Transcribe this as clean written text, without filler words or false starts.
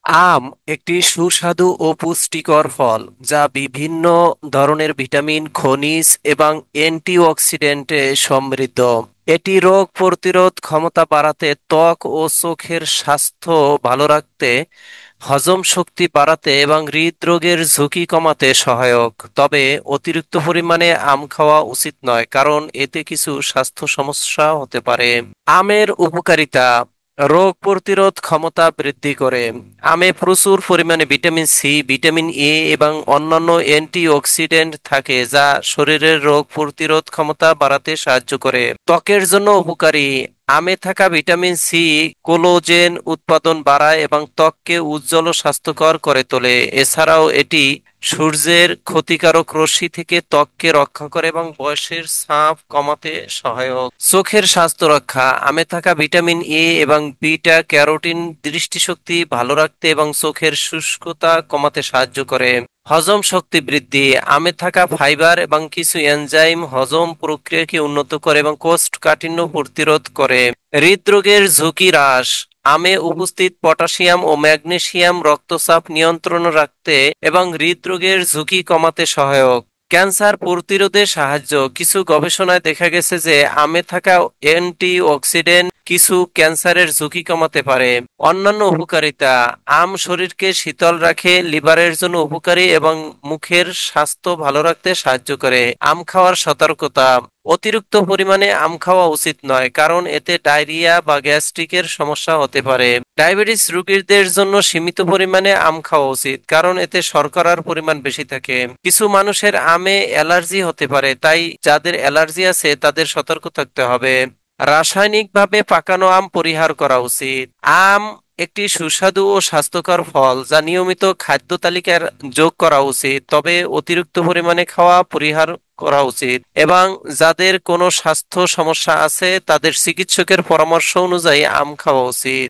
আম একটি সুস্বাদু ও পুষ্টিকর ফল যা বিভিন্ন ধরনের ভিটামিন, খনিজ এবং অ্যান্টিঅক্সিডেন্টে সমৃদ্ধ। এটি রোগ প্রতিরোধ ক্ষমতা বাড়াতে, ত্বক ও চোখের স্বাস্থ্য ভালো রাখতে, হজম শক্তি বাড়াতে এবং হৃদরোগের ঝুঁকি কমাতে সহায়ক। তবে অতিরিক্ত পরিমাণে আম খাওয়া উচিত নয়, কারণ এতে কিছু স্বাস্থ্য সমস্যা হতে পারে। আমের উপকারিতা: রোগ প্রতিরোধ ক্ষমতা বৃদ্ধি করে। আমে প্রচুর পরিমাণে ভিটামিন সি, ভিটামিন এ এবং অন্যান্য অ্যান্টিঅক্সিডেন্ট থাকে যা শরীরের রোগ প্রতিরোধ ক্ষমতা বাড়াতে সাহায্য করে। ত্বকের জন্য উপকারী: আমে থাকা ভিটামিন সি কোলাজেন উৎপাদন বাড়ায় এবং ত্বককে উজ্জ্বল ও স্বাস্থ্যকর করে তোলে। এছাড়াও এটি সূর্যের ক্ষতিকারক রশ্মি থেকে ত্বককে রক্ষা করে এবং বয়সের ছাপ কমাতে সহায়ক। চোখের স্বাস্থ্য রক্ষা: আমে থাকা ভিটামিন এ এবং বিটা ক্যারোটিন দৃষ্টিশক্তি ভালো রাখতে এবং চোখের শুষ্কতা কমাতে সাহায্য করে। হজম শক্তি বৃদ্ধি: আমে থাকা ফাইবার এবং কিছু এনজাইম হজম প্রক্রিয়াকে উন্নত করে এবং কোষ্ঠকাঠিন্য প্রতিরোধ করে। হৃদরোগের ঝুঁকি হ্রাস: আমে উপস্থিত পটাশিয়াম ও ম্যাগনেসিয়াম রক্তচাপ নিয়ন্ত্রণে রাখতে এবং হৃদরোগের ঝুঁকি কমাতে সহায়ক। ক্যান্সার প্রতিরোধে সাহায্য: কিছু গবেষণায় দেখা গেছে যে আমে থাকা অ্যান্টিঅক্সিডেন্ট কিছু ক্যান্সারের ঝুঁকি কমাতে পারে। অন্যান্য উপকারিতা: আম শরীরকে শীতল রাখে, লিভারের জন্য উপকারী এবং মুখের স্বাস্থ্য ভালো রাখতে সাহায্য করে। আম খাওয়ার সতর্কতা: অতিরিক্ত পরিমাণে আম খাওয়া উচিত নয়, কারণ এতে ডায়রিয়া বা গ্যাস্ট্রিকের সমস্যা হতে পারে। ডায়াবেটিস রোগীদের জন্য সীমিত পরিমাণে আম খাওয়া উচিত, কারণ এতে শর্করার পরিমাণ বেশি থাকে। কিছু মানুষের আমে অ্যালার্জি হতে পারে, তাই যাদের অ্যালার্জি আছে তাদের সতর্ক থাকতে হবে। রাসায়নিকভাবে পাকানো আম পরিহার করা উচিত। আম একটি সুস্বাদু ও স্বাস্থ্যকর ফল যা নিয়মিত খাদ্য তালিকায় যোগ করা উচিত, তবে অতিরিক্ত পরিমাণে খাওয়া পরিহার করা উচিত এবং যাদের কোনো স্বাস্থ্য সমস্যা আছে তাদের চিকিৎসকের পরামর্শ অনুযায়ী আম খাওয়া উচিত।